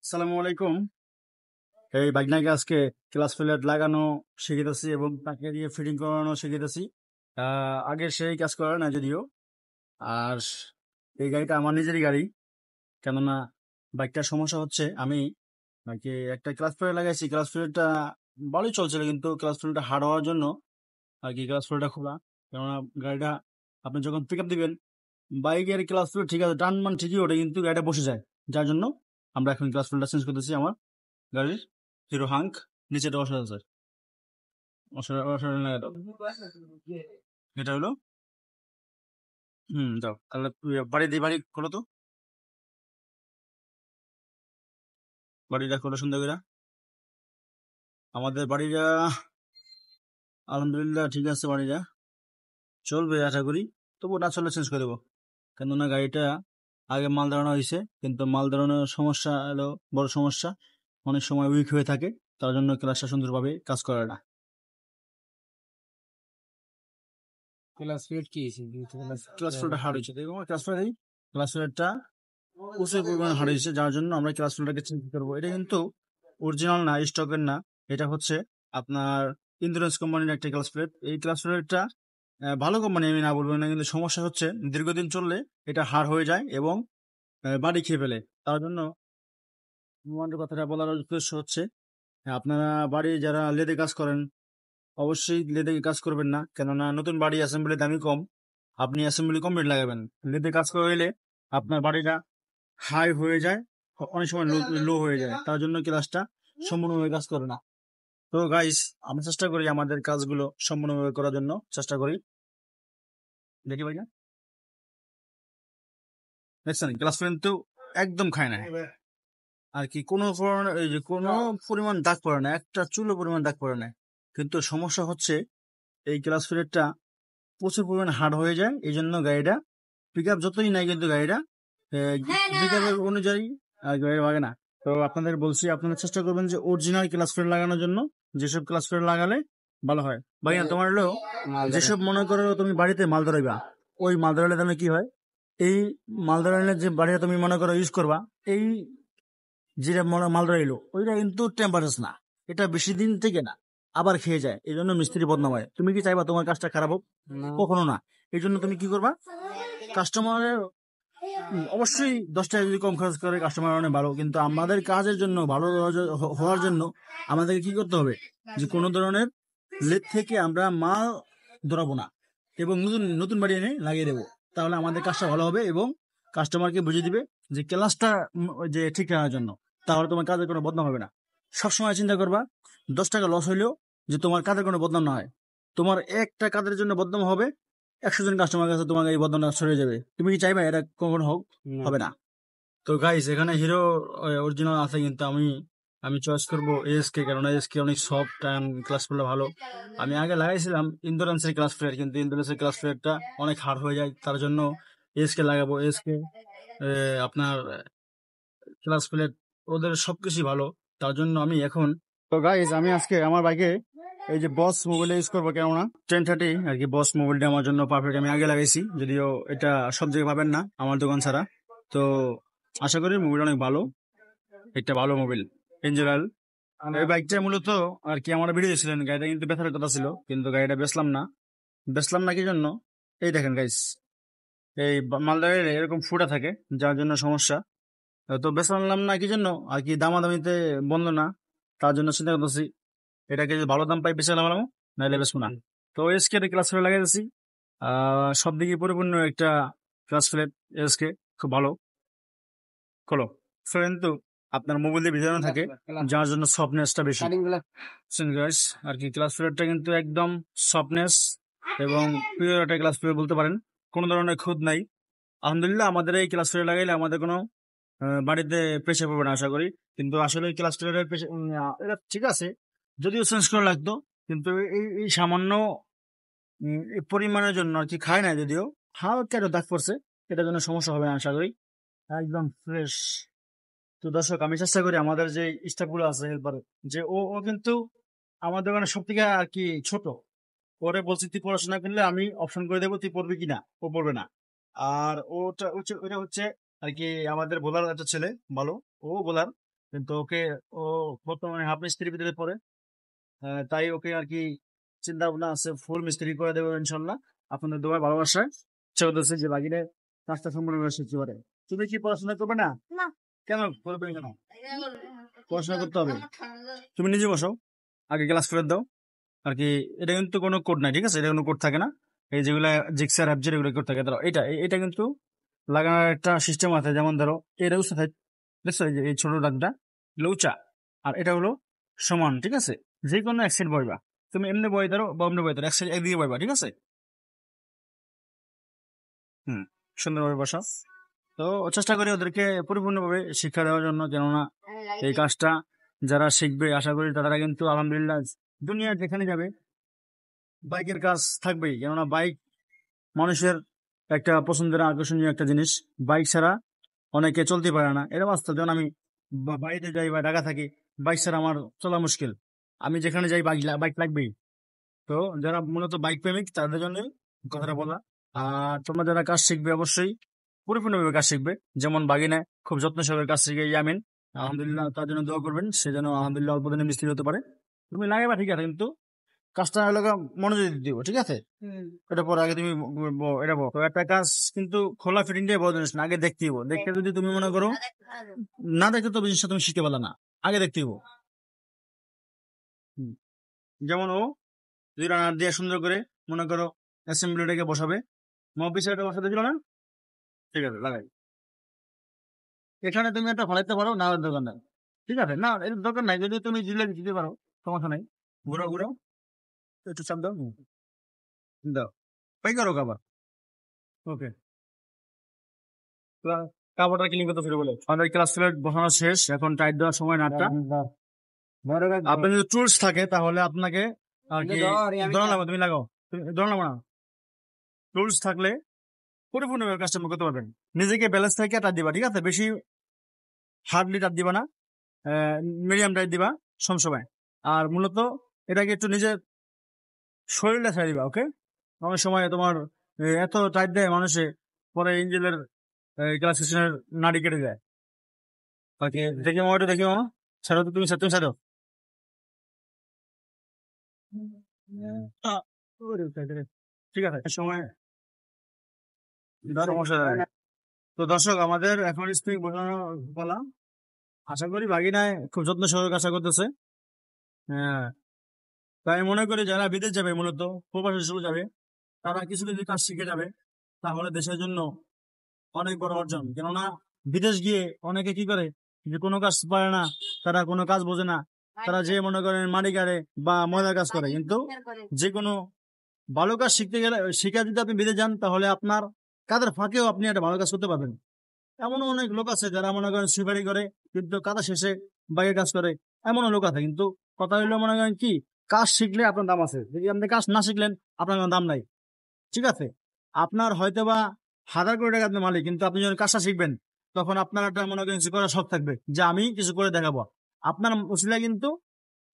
আসসালামু আলাইকুম। এই বাইকনাকে আজকে ক্লাস প্লেট লাগানো শিখিতেছি এবং তাকে দিয়ে ফিটিং করানো শিখিতেছি। আগে সেই কাজ করে না যদিও। আর এই গাড়িটা আমার নিজেরই গাড়ি, কেননা বাইকটার সমস্যা হচ্ছে আমি আর কি একটা ক্লাস প্লেট লাগাইছি। ক্লাস প্লেটটা ভালোই চলছিল, কিন্তু ক্লাস প্লেটটা হার্ড হওয়ার জন্য আর কি ক্লাস প্লেটটা খোলা। কেননা গাড়িটা আপনি যখন পিক আপ দিবেন, বাইকের ক্লাস প্লেট ঠিক আছে, টান মান ঠিকই ওঠে, কিন্তু গাড়িটা বসে যায়। যার জন্য আমরা এখন ক্লাস প্লেটটা চেঞ্জ করতেছি আমার গাড়ির হিরো হাঙ্ক। নিচেটা অসাধারণ স্যার, অসাধারণ লাগে দাও। এটা হলো দাও তাহলে বাড়ি দিই, বাড়ি খোলো তো, বাড়িটা খোলো সুন্দর করে। আমাদের বাড়িটা আলহামদুলিল্লাহ ঠিক আছে, বাড়িটা চলবে আশা করি। তবু না চললে চেঞ্জ করে দেবো, কেননা গাড়িটা আগে মাল দাঁড়ানো হয়েছে, কিন্তু মাল দাঁড়ানোর সমস্যা হলো বড় সমস্যা, অনেক সময় উইক হয়ে থাকে, তার জন্য ক্লাসটা সুন্দরভাবে কাজ করে না। ক্লাস প্লেট কি ক্লাস প্লেটটা হার্ড হয়েছে, দেখো ক্লাস প্লেটটা প্রচুর পরিমাণে হার্ড হয়েছে, যার জন্য আমরা ক্লাস প্লেটটাকে চেঞ্জ করবো। এটা কিন্তু অরিজিনাল না, স্টকের না। এটা হচ্ছে আপনার ইন্স্যুরেন্স কোম্পানির একটা ক্লাস প্লেট। এই ক্লাস প্লেটটা ভালো কোম্পানি আমি না বলবো না, কিন্তু সমস্যা হচ্ছে দীর্ঘদিন চললে এটা হার্ড হয়ে যায় এবং বাড়ি খেয়ে ফেলে। তার জন্য আমার কথাটা বলার উদ্দেশ্য হচ্ছে, আপনারা বাড়ি যারা লেদে কাজ করেন অবশ্যই লেদে কাজ করবেন না, কেননা নতুন বাড়ি অ্যাসেম্বলি দামই কম। আপনি অ্যাসেম্বলি কমপ্লিট লাগাবেন, লেদে কাজ করলে আপনার বাড়িটা হাই হয়ে যায়, অনেক সময় লো হয়ে যায়, তার জন্য ক্লাসটা সম্পূর্ণভাবে কাজ করে না। তো গাইস, আমরা চেষ্টা করি আমাদের কাজগুলো সম্পূর্ণভাবে করার জন্য চেষ্টা করি। দেখি ভাই, দেখছেন ক্লাস কিন্তু একদম খায় না আর কি, কোনো এই যে কোনো পরিমাণ দাগ পড়ে না, একটা চুলো পরিমাণ দাগ পড়ে না। কিন্তু সমস্যা হচ্ছে এই ক্লাস প্লেটটা প্রচুর পরিমাণ হার্ড হয়ে যায়, এই জন্য গাড়িটা পিক আপ যতই নাই, কিন্তু গাড়িটা পিক আপের অনুযায়ী গাড়ি লাগে না। তো আপনাদের বলছি, আপনারা চেষ্টা করবেন যে অরিজিনাল ক্লাস প্লেট লাগানোর জন্য, যেসব ক্লাস প্লেট লাগালে ভালো হয়। ভাইয়া তোমার হলো যেসব মনে করো তুমি বাড়িতে মাল ধরাইবা, ওই মাল ধরাইলে তুমি কি হয়, এই মাল ধরাইলে যে বাড়িতে তুমি মনে করো ইউজ করবা, এই যেটা মাল ধরাইলো ওইটা কিন্তু টেম্পারেচার না, এটা বেশি দিন থেকে না, আবার খেয়ে যায়, এই জন্য মিস্ত্রি বদনাম হয়। তুমি কি চাইবা তোমার কাজটা খারাপ হোক? কখনো না। এই জন্য তুমি কি করবা, কাস্টমারের অবশ্যই 10 টাকা যদি কম খরচ করে কাস্টমার অনেক ভালো, কিন্তু আমাদের কাজের জন্য ভালো হওয়ার জন্য আমাদেরকে কি করতে হবে, যে কোনো ধরনের লেট থেকে আমরা মাল ধরাবো না এবং নতুন নতুন বাড়ি এনে লাগিয়ে দেবো। তাহলে আমাদের কাজটা ভালো হবে এবং কাস্টমারকে বুঝিয়ে দিবে যে ক্লাসটা যে ঠিক রাখার জন্য। তাহলে তোমার কাজের কোনো বদনাম হবে না। সবসময় চিন্তা করবা 10 টাকা লস হইলেও যে তোমার কাজের কোনো বদনাম না হয়। তোমার একটা কাজের জন্য বদনাম হবে, 100 জন কাস্টমার কাছে তোমার এই বদনামটা সরে যাবে। তুমি কি চাইবা এটা কখনো হোক? হবে না। তো গাইস, এখানে হিরো অরিজিনাল আছে, কিন্তু আমি আমি চয়েস করবো এএসকে, কারণ এএসকে অনেক সফট অ্যান্ড ক্লাস প্লেট ভালো। আমি আগে লাগাইছিলাম ইন্দোরেন্সের ক্লাস প্লেট, কিন্তু ইন্দোরেন্সের ক্লাস প্লেটটা অনেক হার্ড হয়ে যায়, তার জন্য এএসকে লাগাবো। এএসকে আপনার ক্লাস প্লেট ওদের সবকিছু ভালো, তার জন্য আমি এখন। তো গাইস, আমি আজকে আমার বাইকে এই যে বস মোবাইলটা ইউজ করবো, কেননা 1030 আর কি, বস মোবাইলটা আমার জন্য পারফেক্ট। আমি আগে লাগাইছি, যদিও এটা সব জায়গায় পাবেন না আমার দোকান ছাড়া। তো আশা করি মোবাইলটা অনেক ভালো, একটা ভালো মোবাইল ইঞ্জিন। এই বাইকটা মূলত আর কি আমার ভিডিও দিয়েছিলেন, গাড়িটা কিন্তু বেচার কথা ছিল, কিন্তু গাড়িটা বেচলাম না কি জন্য, এই দেখেন গাইস, এই মালদারের এরকম ফুটা থাকে, যার জন্য সমস্যা। তো বেচলাম না কি জন্য আর কি, দামাদামিতে বন্ধ না, তার জন্য চিন্তা করতেছি এটাকে যদি ভালো দাম পাই বেচে লাগালাম, নাইলে বেচবো না। তো এসকে ক্লাস ফ্লেট লাগাই দিচ্ছি, সব দিকে পরিপূর্ণ একটা ক্লাস ফ্লেট এসকে, খুব ভালো। খোলো, কিন্তু আপনার মোবাইল দিয়ে ভিজানো থাকে, যার জন্য সফটনেসটা বেশি। গাইস আর কি, ক্লাস ফ্লেটটা কিন্তু একদম সফটনেস এবং পিওর একটা ক্লাস ফ্লেট বলতে পারেন, কোনো ধরনের খুঁত নাই। আলহামদুলিল্লাহ, আমাদের এই ক্লাস ফ্লেট লাগাইলে আমাদের কোনো বাড়িতে প্রেশার পড়বে না আশা করি। কিন্তু আসলে ক্লাস ফ্লেটের এটা ঠিক আছে, যদিও চেঞ্জ করা লাগতো, কিন্তু এই সামান্য এই পরিমাণের জন্য আর কি খায় না, যদিও হালকা একটা দাগ পড়ছে, এটার জন্য সমস্যা হবে না আশা করি, একদম ফ্রেশ। তো দর্শক, আমি চেষ্টা করি আমাদের যে স্টাফ গুলো আছে হেল্পার, যে ও ও কিন্তু আমাদের দোকানে সব থেকে আর কি ছোট। পরে বলছি তুই পড়াশোনা করলে আমি অপশন করে দেবো, তুই পড়বি কিনা, ও পড়বে না। আর ওটা হচ্ছে আর কি আমাদের বোলার একটা ছেলে ভালো, ও বোলার, কিন্তু ওকে ও বর্তমানে হাফ মিস্ত্রি ভিতরে পড়ে, তাই ওকে আর কি চিন্তা ভাবনা আছে ফুল মিস্ত্রি করে দেবো ইনশাল্লাহ। আপনাদের দোয়া ভালোবাসায় ইচ্ছা করতেছে যে বাকিরে কাজটা সম্পূর্ণ করে শিখতে পারে। তুমি কি পড়াশোনা করবে না? কেন করবে কেন? পড়াশোনা করতে হবে। তুমি নিজে বসো, আগে ক্লাস করে দাও আর কি। এটা কিন্তু কোনো কোড নাই, ঠিক আছে? এটা কোনো কোড থাকে না। এই যেগুলা জিক্সার অ্যাপজের এগুলো কোড থাকে, ধরো এটা কিন্তু লাগানোর একটা সিস্টেম আছে। যেমন ধরো এটা উঁচা থাকে, দেখছো এই ছোট দাগটা এগুলো উঁচা, আর এটা হলো সমান, ঠিক আছে? যে কোনো এক সাইড বইবা, তুমি এমনি বই ধরো বা অমনি বই ধরো, এক সাইড একদিকে বইবা, ঠিক আছে? হুম, সুন্দরভাবে বসা। তো চেষ্টা করি ওদেরকে পরিপূর্ণভাবে শিক্ষা দেওয়ার জন্য, কেননা এই কাজটা যারা শিখবে আশা করি তারা কিন্তু আলহামদুলিল্লাহ দুনিয়ার যেখানে যাবে বাইকের কাজ থাকবেই। কেননা বাইক মানুষের একটা পছন্দের আকর্ষণীয় একটা জিনিস। বাইক ছাড়া অনেকে চলতে পারে না, এটা বাস্তব। যেমন আমি বাড়িতে যাই বা ঢাকা থাকি, বাইক ছাড়া আমার চলা মুশকিল। আমি যেখানে যাই বাইক লাগবেই। তো যারা মূলত বাইক প্রেমিক তাদের জন্য কথাটা বলা। আর তোমরা যারা কাজ শিখবে অবশ্যই পরিপূর্ণভাবে কাজ শিখবে। যেমন বাগিনায় খুব যত্ন সহকারে কাজ শিখে ইয়ামিন, আলহামদুলিল্লাহ তার জন্য দোয়া করবেন, সে যেন আলহামদুলিল্লাহ অল্প দিনে মিস্ত্রি হতে পারে। তুমি লাগাইবা ঠিক আছে, কিন্তু কাজটা এলাকা মনোযোগ দিব, ঠিক আছে? এটা পরে আগে তুমি এটা বলো তো, একটা কাজ কিন্তু খোলা ফিটিং দিয়ে বড় জিনিস না, আগে দেখতে হইব। দেখতে যদি তুমি মনে করো না দেখতে, তো জিনিসটা তুমি শিখতে পারলা না, আগে দেখতে হইব। যেমন ও যদি রানার দিয়ে সুন্দর করে মনে করো অ্যাসেম্বলিটাকে বসাবে, মফিসে এটা বসাতে দিল না, ঠিক আছে লাগাই। এখানে তুমি একটা ফলাইতে পারো না দোকানে, ঠিক আছে? না এর দরকার নাই, যদি তুমি জিলে দিতে পারো সমস্যা নাই। ঘুরাও ঘুরাও, একটু চাপ দাও, দাও পাই করো কাবার। ওকে, কাপড়টা ক্লিন করতে ফিরে বলে আমাদের ক্লাস প্লেট বসানো শেষ, এখন টাইট দেওয়ার সময় নাটটা। আপনার যদি টুলস থাকে তাহলে আপনাকে আর কি ধরা লাগবে, তুমি লাগাও, তুমি ধরা লাগবে না। টুলস থাকলে পরিপূর্ণভাবে কাজটা করতে পারবেন। নিজেকে ব্যালেন্স থেকে টাইট দিবা, ঠিক আছে? বেশি হার্ডলি টাইট দিবা না, মিডিয়াম টাইট দিবা সবসময়। আর মূলত এটাকে একটু নিজের শরীরটা ছেড়ে দিবা, ওকে? অনেক সময় তোমার এত টাইট দেয় মানুষে, পরে ইঞ্জিনের ক্লাস সিস্টেমের নাড়ি কেটে যায়। ওকে, দেখি মামা, একটু দেখি মামা, ছাড়ো তো, তুমি তুমি ছাড়ো। ঠিক আছে, সময় সমস্যা নাই। তো দর্শক, আমাদের এখন স্প্রিং বসানো বলা, আশা করি বাগিনায় খুব যত্ন সহকারে আশা করতেছে। হ্যাঁ, তাই মনে করি যারা বিদেশ যাবে, মূলত প্রবাসী চলে যাবে, তারা কিছু যদি কাজ শিখে যাবে তাহলে দেশের জন্য অনেক বড় অর্জন। কেননা বিদেশ গিয়ে অনেকে কি করে যে কোনো কাজ পারে না, তারা কোনো কাজ বোঝে না, তারা যে মনে করেন মাটি কাটে বা ময়দার কাজ করে। কিন্তু যে কোনো ভালো কাজ শিখতে গেলে, শিখে যদি আপনি বিদেশ যান, তাহলে আপনার কাদের ফাঁকেও আপনি একটা ভালো কাজ করতে পারবেন। এমনও অনেক লোক আছে যারা মনে করেন সুপারি করে কিন্তু কাদা শেষে বাইরে কাজ করে, এমনও লোক আছে। কিন্তু কথা হইলো মনে করেন কি, কাজ শিখলে আপনার দাম আছে, যদি আপনি কাজ না শিখলেন আপনার কোনো দাম নাই, ঠিক আছে? আপনার হয়তো বা 1000 কোটি টাকা আপনি মালিক, কিন্তু আপনি যখন কাজটা শিখবেন তখন আপনার একটা মনে করেন কিছু করার শখ থাকবে যে আমি কিছু করে দেখাবো। আপনার উসিলায় কিন্তু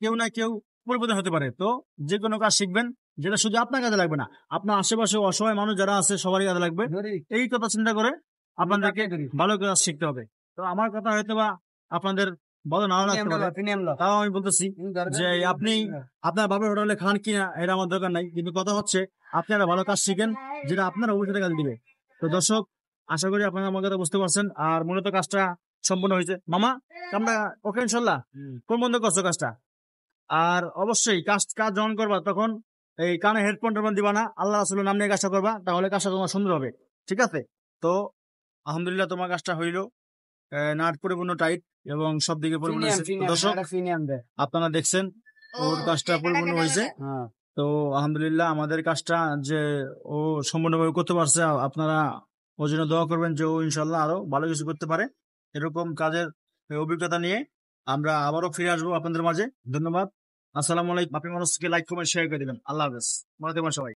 কেউ না কেউ পরিবর্তন হতে পারে। তো যে কোনো কাজ শিখবেন যেটা শুধু আপনার কাজে লাগবে না, আপনার আশেপাশে অসহায় মানুষ যারা আছে সবারই কাজে লাগবে। এই কথা চিন্তা করে আপনাদেরকে ভালো কাজ শিখতে হবে। তো আমার কথা হয়তো বা আপনাদের ভালো নাও লাগতে পারে, তাও আমি বলতেছি যে আপনি আপনার বাবার হোটেলে খান কিনা এটা আমার দরকার নাই, কিন্তু কথা হচ্ছে আপনি একটা ভালো কাজ শিখেন যেটা আপনার ভবিষ্যতে কাজে দিবে। তো দর্শক, আশা করি আপনারা আমার কথা বুঝতে পারছেন। আর মূলত কাজটা সম্পূর্ণ হয়েছে মামা, আমরা ওকে ইনশাল্লাহ কোন বন্ধ করছো কাজটা। আর অবশ্যই কাজ যখন করবা তখন এই কানে হেডফোন টেডফোন দিবা না, আল্লাহ রাসূলের নাম নিয়ে কাজটা করবা, তাহলে কাজটা তোমার সুন্দর হবে, ঠিক আছে? তো আলহামদুলিল্লাহ তোমার কাজটা হইলো, নাট পরিপূর্ণ টাইট এবং সব দিকে পরিপূর্ণ হয়েছে। তো দর্শক, আপনারা দেখছেন ওর কাজটা পরিপূর্ণ হয়েছে। তো আলহামদুলিল্লাহ আমাদের কাজটা যে ও সম্পূর্ণভাবে করতে পারছে, আপনারা ওর জন্য দোয়া করবেন যে ও ইনশাল্লাহ আরো ভালো কিছু করতে পারে। এরকম কাজের অভিজ্ঞতা নিয়ে আমরা আবারও ফিরে আসবো আপনাদের মাঝে। ধন্যবাদ, আসসালামু আলাইকুম। আপনি মানুষকে লাইক কমেন্ট শেয়ার করে দিবেন। আল্লাহ হাফেজ, ভালো থাকবেন সবাই।